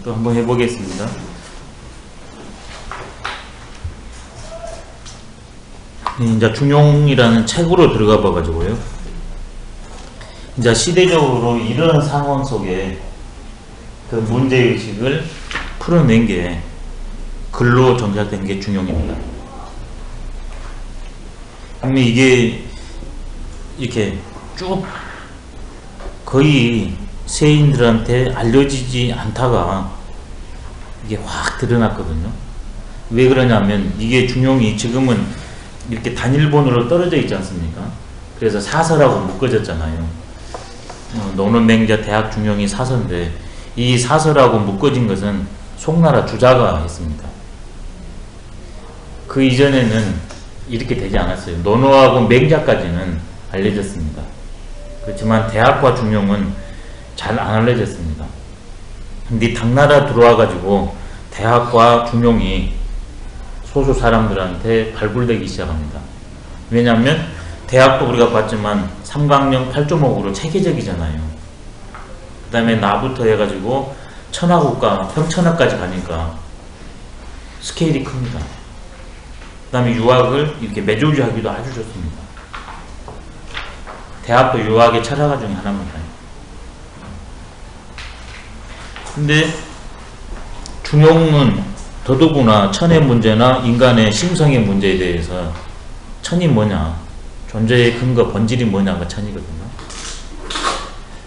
또 한번 해보겠습니다. 이제 중용이라는 책으로 들어가 봐가지고요. 이제 시대적으로 이런 상황 속에 그 문제의식을 풀어낸 게 글로 정착된 게 중용입니다. 근데 이게 이렇게 쭉 거의 세인들한테 알려지지 않다가 이게 확 드러났거든요. 왜 그러냐면 이게 중용이 지금은 이렇게 단일본으로 떨어져 있지 않습니까? 그래서 사서라고 묶어졌잖아요. 노는맹자 대학 중용이 사서인데 이 사서라고 묶어진 것은 송나라 주자가 했습니다. 그 이전에는 이렇게 되지 않았어요. 논어하고 맹자까지는 알려졌습니다. 그렇지만 대학과 중용은 잘 안 알려졌습니다. 근데 당나라 들어와 가지고 대학과 중용이 소수 사람들한테 발굴되기 시작합니다. 왜냐하면 대학도 우리가 봤지만 삼강령 8조목으로 체계적이잖아요. 그 다음에 나부터 해가지고 천하국가, 평천하까지 가니까 스케일이 큽니다. 그 다음에 유학을 이렇게 매조주하기도 아주 좋습니다. 대학도 유학의 철학화 중에 하나입니다. 근데 중용은 더더구나 천의 문제나 인간의 심성의 문제에 대해서 천이 뭐냐, 존재의 근거, 본질이 뭐냐가 천이거든요.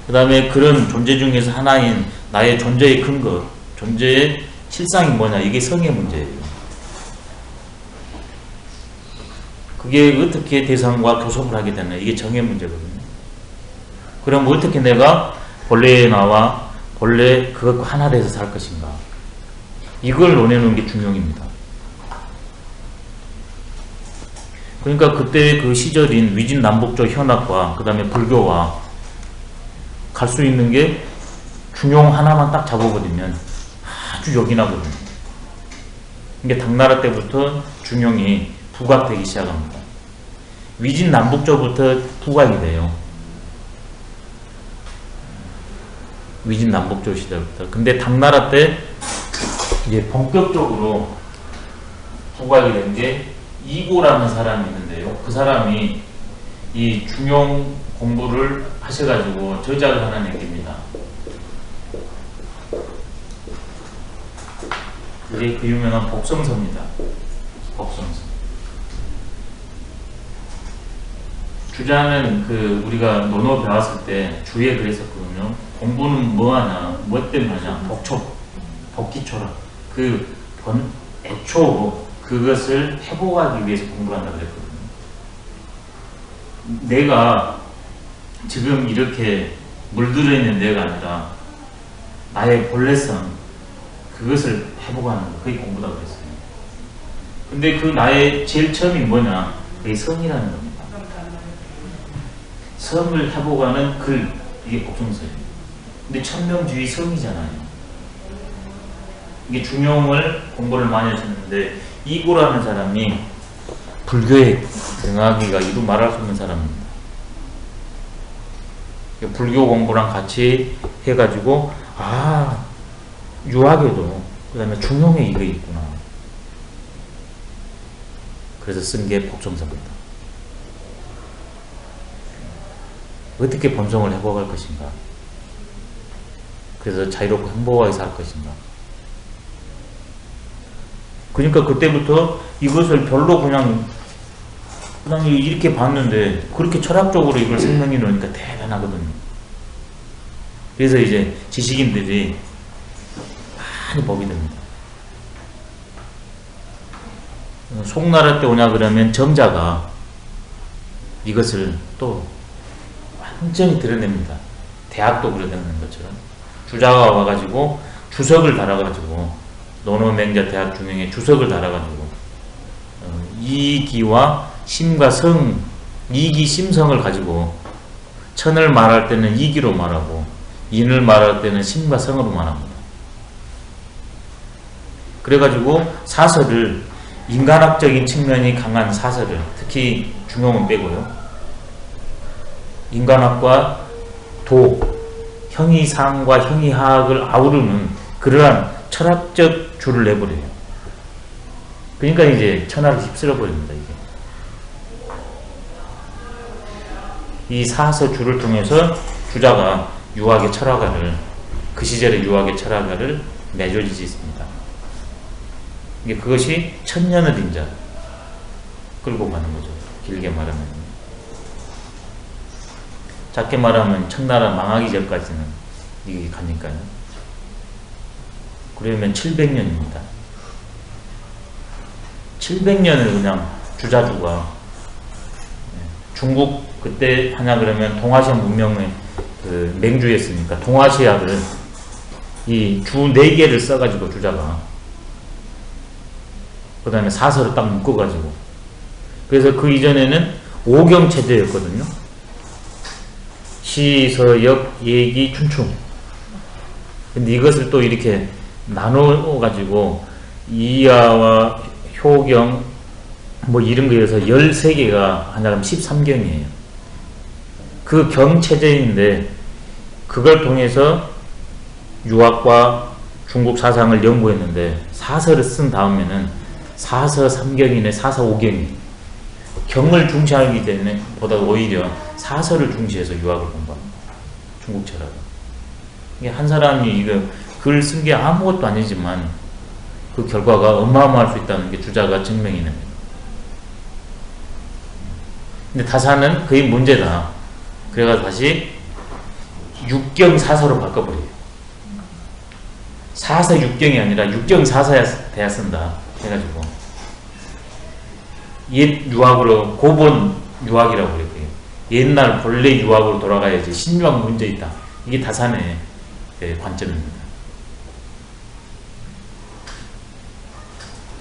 그 다음에 그런 존재 중에서 하나인 나의 존재의 근거, 존재의 실상이 뭐냐, 이게 성의 문제예요. 그게 어떻게 대상과 교섭을 하게 되나, 이게 정의 문제거든요. 그럼 어떻게 내가 본래에 나와 본래 그것과 하나 돼서 살 것인가, 이걸 논해놓은 게 중용입니다. 그러니까 그때 그 시절인 위진남북조 현학과 그 다음에 불교와 갈 수 있는 게 중용 하나만 딱 잡아버리면 아주 요긴하거든요. 이게 당나라 때부터 중용이 부각되기 시작합니다. 위진남북조부터 부각이 돼요. 위진남북조 시절부터. 근데 당나라 때 이제 본격적으로 부각이 된 게 이고라는 사람이 있는데요. 그 사람이 이 중용 공부를 하셔가지고 저작을 하나 냅깁니다. 그게 그 유명한 복성서입니다. 복성서. 주자는 그 우리가 논어 배웠을 때 주에 그랬었거든요. 공부는 뭐하냐, 뭐 때문에 하냐, 복기초라. 그 애초 그것을 회복하기 위해서 공부를 한다고 그랬거든요. 내가 지금 이렇게 물들어 있는 내가 아니라 나의 본래성, 그것을 회복하는 거, 그게 공부다 그랬어요. 근데 그 나의 제일 처음이 뭐냐, 그게 성이라는 겁니다. 성을 회복하는 글, 이게 복성서예요. 근데 천명주의 성이잖아요. 이게 중용을 공부를 많이 하셨는데 이고라는 사람이 불교에 등하기가 이루 말할 수 없는 사람입니다. 불교 공부랑 같이 해가지고 유학에도 그 다음에 중용에 이거 있구나. 그래서 쓴 게 복성서입니다. 어떻게 본성을 회복할 것인가, 그래서 자유롭고 행복하게 살 것인가. 그러니까 그때부터 이것을 별로 그냥 이렇게 봤는데 그렇게 철학적으로 이걸 설명해 놓으니까 대단하거든요. 그래서 이제 지식인들이 많이 법이 됩니다. 송나라 때 오냐 그러면 정자가 이것을 또 완전히 드러냅니다. 대학도 그러는 것처럼 주자가 와가지고 주석을 달아가지고 논어맹자 대학 중용에 주석을 달아가지고 이기와 심과 성, 이기 심성을 가지고 천을 말할 때는 이기로 말하고 인을 말할 때는 심과 성으로 말합니다. 그래가지고 사설을, 인간학적인 측면이 강한 사설을, 특히 중용은 빼고요, 인간학과 도, 형이상과 형이하학을 아우르는 그러한 철학적 줄을 내버려요. 그러니까 이제 천하를 휩쓸어 버립니다. 이게 이 사서 줄을 통해서 주자가 유학의 철학가를, 그 시절의 유학의 철학가를 맺어지습니다. 이게 그것이 천년의 빈자 끌고 가는 거죠. 길게 말하면. 작게 말하면 청나라 망하기 전까지는 이게 가니까요. 그러면 700년입니다. 700년을 그냥 주자주가, 중국 그때 하냐 그러면 동아시아 문명의 그 맹주였으니까 동아시아를 이 주 4개를 써가지고 주자가, 그 다음에 사서를 딱 묶어가지고, 그래서 그 이전에는 5경 체제였거든요. 시, 서, 역, 예기, 춘충. 근데 이것을 또 이렇게 나눠가지고 이하와 효경 뭐 이런 거에서 13개가 하나면 13경이에요. 그 경체제인데 그걸 통해서 유학과 중국 사상을 연구했는데 사서를 쓴 다음에는 사서 3경이네 사서 5경이 경을 중시하기 때문에 보다 오히려 사서를 중시해서 유학을 공부합니다. 중국 철학은. 이게 한 사람이 이거 글 쓴 게 아무것도 아니지만 그 결과가 어마어마할 수 있다는 게 주자가 증명이 됩니다. 근데 다사는 그게 문제다. 그래가 다시 육경 사서로 바꿔버려요. 사서 육경이 아니라 육경 사서야 돼야 쓴다 해가지고 옛 유학으로 고본 유학이라고 그래요. 옛날 본래 유학으로 돌아가야지 신유학 문제 있다. 이게 다산의 관점입니다.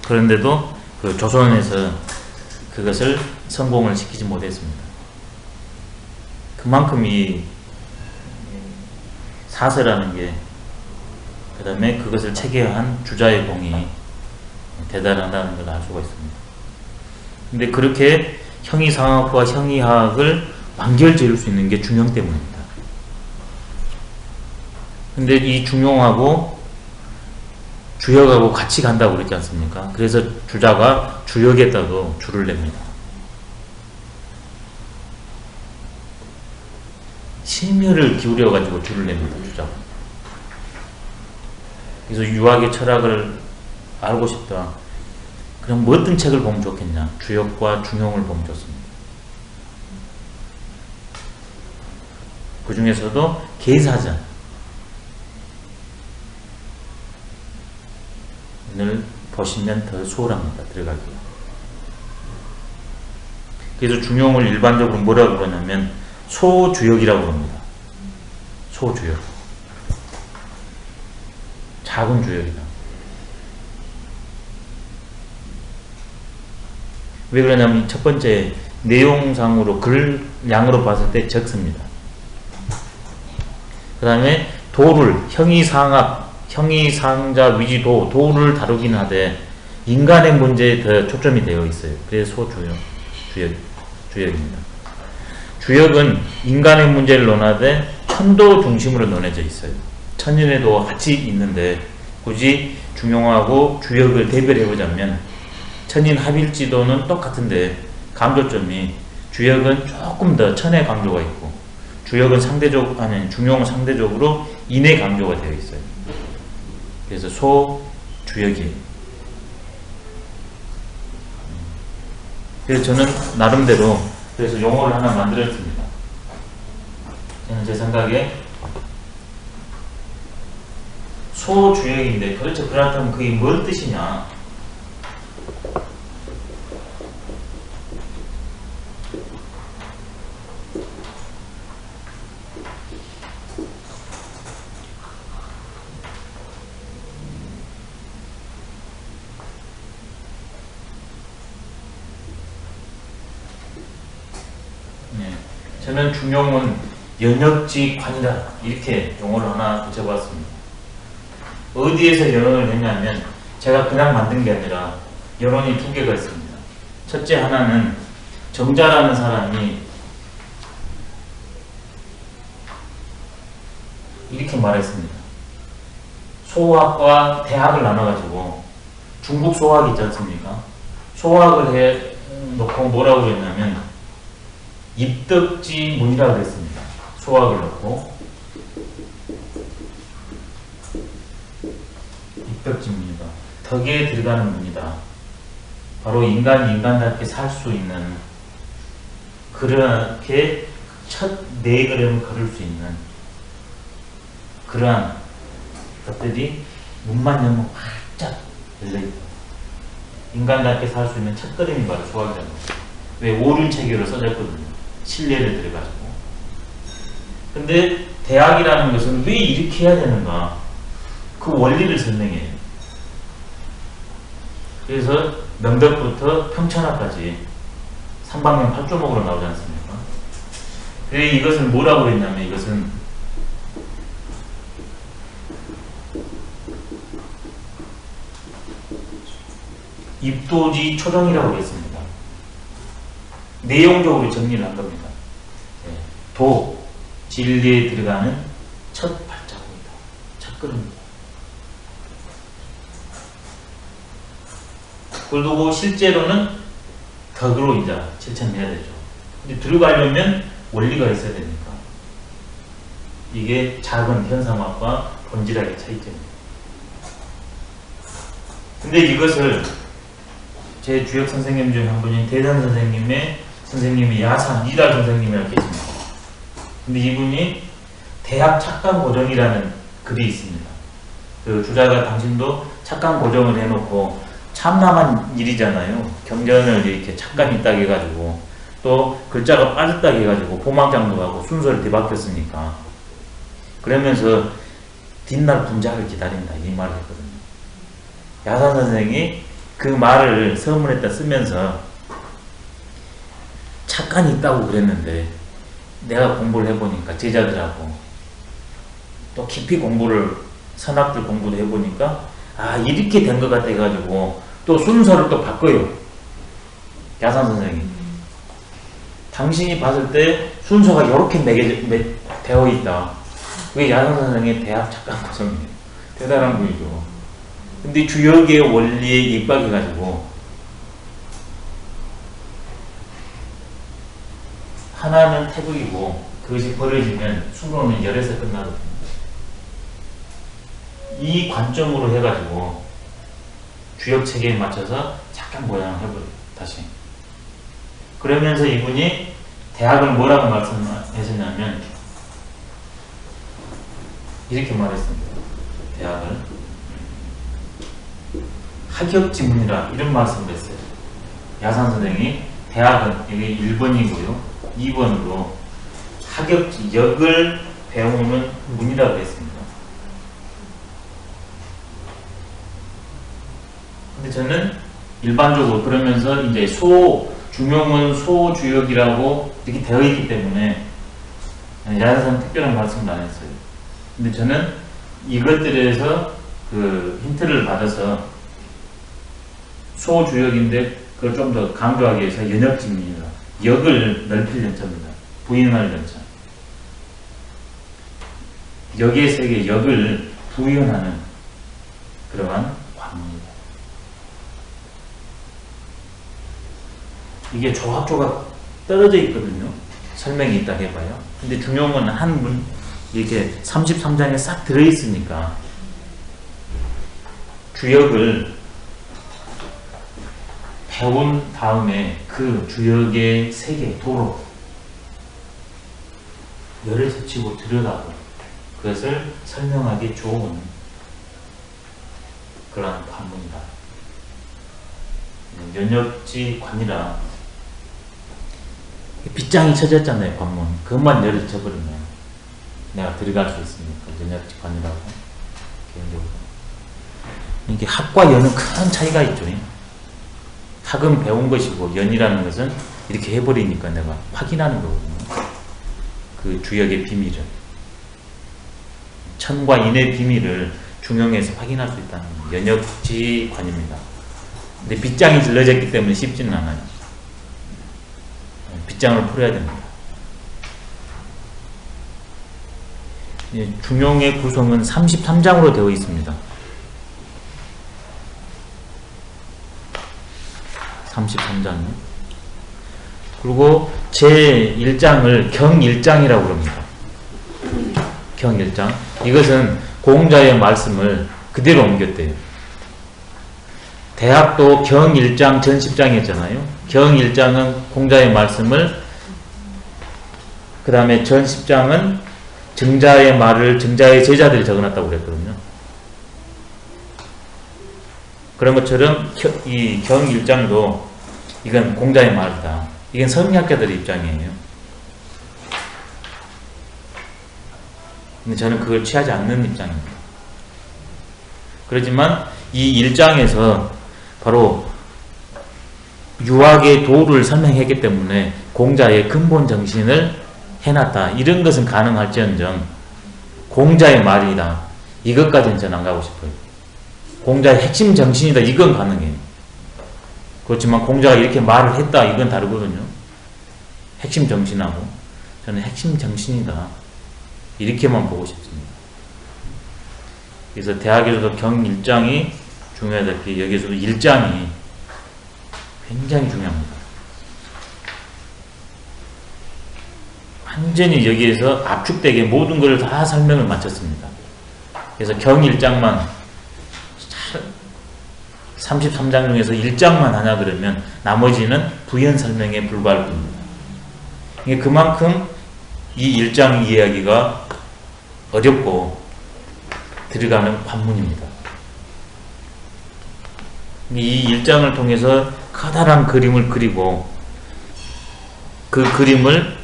그런데도 그 조선에서 그것을 성공을 시키지 못했습니다. 그만큼 이 사서라는 게, 그 다음에 그것을 체계한 주자의 공이 대단하다는 걸 알 수가 있습니다. 근데 그렇게 형이상학과 형이학을 완결 지을 수 있는 게 중용 때문입니다. 근데 이 중용하고 주역하고 같이 간다고 그랬지 않습니까? 그래서 주자가 주역에다도 줄을 냅니다. 심혈을 기울여가지고 줄을 냅니다. 주자가. 그래서 유학의 철학을 알고 싶다. 그럼 뭐 어떤 책을 보면 좋겠냐? 주역과 중용을 보면 좋습니다. 그 중에서도 계사전을 보시면 더 수월합니다. 들어가기가. 그래서 중용을 일반적으로 뭐라고 그러냐면 소주역이라고 합니다. 소주역. 작은 주역이다. 왜 그러냐면 첫 번째 내용상으로 글량으로 봤을 때 적습니다. 그 다음에 도를 형이상학, 형이상자 위지도 도를 다루긴 하되 인간의 문제에 더 초점이 되어 있어요. 그래서 주역입니다. 주역은 인간의 문제를 논하되 천도 중심으로 논해져 있어요. 천인에도 같이 있는데 굳이 중용하고 주역을 대별해보자면 천인 합일지도는 똑같은데 강조점이 주역은 조금 더 천의 강조가 있고 주역은 중용은 상대적으로 인의 강조가 되어 있어요. 그래서 소주역이에요. 그래서 저는 나름대로 그래서 용어를 하나 만들었습니다. 저는 제 생각에 소주역인데 그렇죠. 그렇다면 그게 뭘 뜻이냐? 저는 중용은 연역지관이다 이렇게 용어를 하나 붙여봤습니다. 어디에서 연원을 했냐면 제가 그냥 만든 게 아니라 연원이 2개가 있습니다. 첫째 하나는 정자라는 사람이 이렇게 말했습니다. 소화학과 대학을 나눠가지고 중국 소화학 있지 않습니까? 소화학을 해 놓고 뭐라고 그랬냐면 입덕지 문이라고 그랬습니다. 소화학을 놓고 입덕지 문이다. 덕에 들어가는 문이다. 바로 인간이 인간답게 살 수 있는, 그렇게 첫 네 걸음을 걸을 수 있는 그러한 것들이 문만 열면 활짝 열려있다. 인간답게 살 수 있는 첫 걸음이 바로 소화기라는 거죠. 왜 오륜체계로 써졌거든요. 실내를 들어가지고. 근데 대학이라는 것은 왜 이렇게 해야 되는가? 그 원리를 설명해요. 그래서 명덕부터 평천하까지 삼방면 팔조목으로 나오지 않습니까? 그래서 이것을 뭐라고 했냐면, 이것은 입도지 초정이라고 했습니다. 내용적으로 정리를 한 겁니다. 도, 진리에 들어가는 첫 발자국이다. 첫 걸음이다. 그걸 두고 실제로는 덕으로 이제 실천해야 되죠. 근데 들어가려면 원리가 있어야 되니까. 이게 작은 현상학과 본질학의 차이점입니다. 근데 이것을 제 주역 선생님 중 한 분인 대단 선생님이 야산 이달 선생님이라고 계십니다. 근데 이분이 대학 착강 고정이라는 글이 있습니다. 그 주자가 당신도 착강 고정을 해놓고 참남한 일이잖아요. 경전을 이렇게 착감이 있다고 해가지고 또 글자가 빠졌다고 해가지고 포망장도 하고 순서를 뒤바뀌었으니까, 그러면서 뒷날 분작을 기다린다 이 말을 했거든요. 야산 선생이 그 말을 서문에다 쓰면서 착간이 있다고 그랬는데, 내가 공부를 해보니까 제자들하고 또 깊이 공부를 선학들 공부를 해보니까 아 이렇게 된 것 같아 해가지고 또 순서를 또 바꿔요. 야산 선생이 당신이 봤을 때 순서가 이렇게 되어 있다. 그게 야산 선생의 대학 착간 과정이에요. 대단한 분이죠. 근데 주역의 원리에 입각해가지고 하나는 태극이고 그것이 버려지면 수로는 열에서 끝나거든요. 이 관점으로 해가지고 주역 체계에 맞춰서 착각 모양을 해버려요. 다시. 그러면서 이분이 대학을 뭐라고 말씀하셨냐면 이렇게 말했습니다. 대학을 하격지문이라 이런 말씀을 했어요. 야산 선생이 대학은 여기 1번이고요. 2번으로 하격지, 역을 배우는 문이라고 했습니다. 근데 저는 일반적으로 그러면서 이제 중용은 소주역이라고 이렇게 되어 있기 때문에 야산 특별한 말씀은 안 했어요. 근데 저는 이것들에서 그 힌트를 받아서 소주역인데 그걸 좀 더 강조하기 위해서 연역지문이다. 역을 넓힐 연자입니다. 부인할 연자. 역의 세계, 역을 부인하는 그러한 관문이다. 이게 조각조각 떨어져 있거든요. 설명이 있다 해봐요. 근데 중용은 한 문, 이렇게 33장에 싹 들어있으니까 주역을 배운 다음에 그 주역의 세계, 도로 열을 스치고 들여다보 그것을 설명하기 좋은 그러한 관문이다. 연역지 관이라 빗장이 쳐졌잖아요. 관문. 그것만 열을 쳐버리면 내가 들어갈 수 있으니까 연역지 관이라고 개인적으로. 이게 학과 연은 큰 차이가 있죠. 학은 배운 것이고 연이라는 것은 이렇게 해버리니까 내가 확인하는 거거든요. 그 주역의 비밀을, 천과 인의 비밀을 중용에서 확인할 수 있다는 연역지관입니다. 근데 빗장이 질러졌기 때문에 쉽지는 않아요. 빗장을 풀어야 됩니다. 중용의 구성은 33장으로 되어 있습니다. 33장. 그리고 제1장을 경1장이라고 합니다. 경1장. 이것은 공자의 말씀을 그대로 옮겼대요. 대학도 경1장, 전10장이 있잖아요. 경1장은 공자의 말씀을, 그 다음에 전10장은 증자의 말을 증자의 제자들이 적어놨다고 그랬거든요. 그런 것처럼 이 경1장도 이건 공자의 말이다. 이건 성리학자들의 입장이에요. 근데 저는 그걸 취하지 않는 입장입니다. 그렇지만 이 1장에서 바로 유학의 도를 설명했기 때문에 공자의 근본 정신을 해놨다. 이런 것은 가능할지언정 공자의 말이다. 이것까지는 저는 안 가고 싶어요. 공자의 핵심 정신이다. 이건 가능해요. 그렇지만 공자가 이렇게 말을 했다. 이건 다르거든요. 핵심 정신하고 저는 핵심 정신이다. 이렇게만 보고 싶습니다. 그래서 대학에서도 경1장이 중요하다기 여기서도 1장이 굉장히 중요합니다. 완전히 여기에서 압축되게 모든 것을 다 설명을 마쳤습니다. 그래서 경1장만 33장 중에서 1장만 하냐 그러면 나머지는 부연 설명에 불과할 겁니다. 그만큼 이 1장 이야기가 어렵고 들어가는 관문입니다. 이 1장을 통해서 커다란 그림을 그리고 그 그림을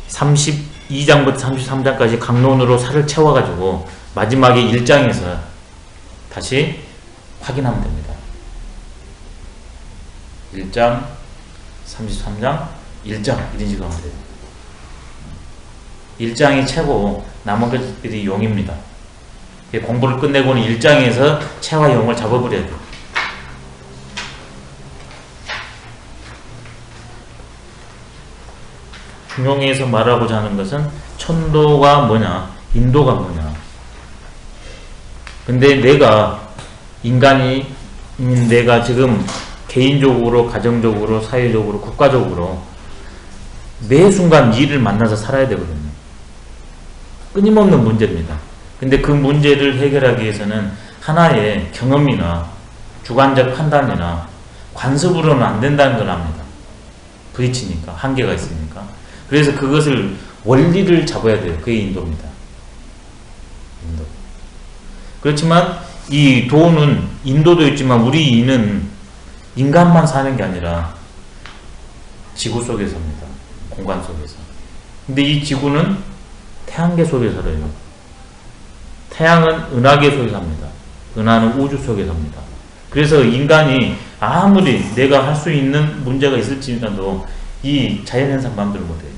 32장부터 33장까지 강론으로 살을 채워가지고 마지막에 1장에서 다시 확인하면 됩니다. 1장, 33장, 1장 이런 식으로 하면 돼요. 1장이 최고, 남은 것들이 용입니다. 공부를 끝내고는 1장에서 체와 용을 잡아버려야 돼요. 중용에서 말하고자 하는 것은 천도가 뭐냐, 인도가 뭐냐. 근데 내가 지금 개인적으로, 가정적으로, 사회적으로, 국가적으로 매 순간 일을 만나서 살아야 되거든요. 끊임없는 문제입니다. 근데 그 문제를 해결하기 위해서는 하나의 경험이나 주관적 판단이나 관습으로는 안 된다는 걸 압니다. 부딪히니까, 한계가 있으니까. 그래서 그것을 원리를 잡아야 돼요. 그게 인도입니다. 인도. 그렇지만 이 도는 인도도 있지만 우리 이는 인간만 사는 게 아니라 지구 속에 삽니다. 공간 속에서. 근데 이 지구는 태양계 속에 살아요. 태양은 은하계 속에 삽니다. 은하는 우주 속에 삽니다. 그래서 인간이 아무리 내가 할 수 있는 문제가 있을지라도 이 자연현상 마음대로 못해요.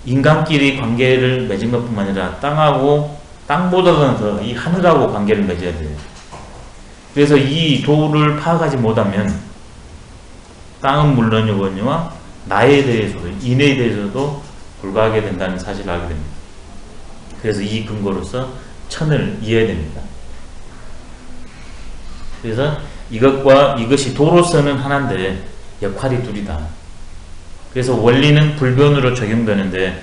인간끼리 관계를 맺은 것뿐만 아니라 땅보다는 더 이 하늘하고 관계를 맺어야 돼요. 그래서 이 도를 파악하지 못하면 땅은 물론이거니와 나에 대해서도, 인에 대해서도 불과하게 된다는 사실을 알게 됩니다. 그래서 이 근거로서 천을 이해해야 됩니다. 그래서 이것이 도로서는 하나인데 역할이 둘이다. 그래서 원리는 불변으로 적용되는데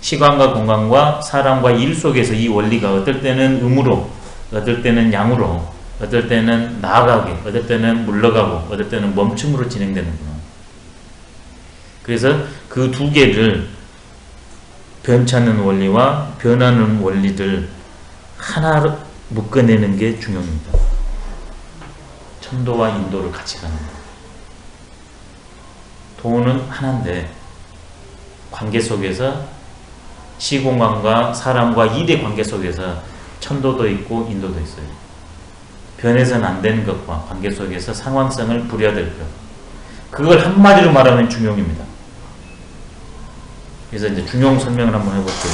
시간과 공간과 사람과 일 속에서 이 원리가 어떨 때는 음으로, 어떨 때는 양으로, 어떨 때는 나아가게, 어떨 때는 물러가고, 어떨 때는 멈춤으로 진행되는구나. 그래서 그 두 개를 변찮는 원리와 변하는 원리를 하나로 묶어내는 게 중요합니다. 천도와 인도를 같이 가는 거예요. 도는 하나인데 관계 속에서 시공간과 사람과 일의 관계 속에서 천도도 있고 인도도 있어요. 변해서는 안 되는 것과 관계 속에서 상황성을 부려야 될 것. 그걸 한마디로 말하면 중용입니다. 그래서 이제 중용 설명을 한번 해볼게요.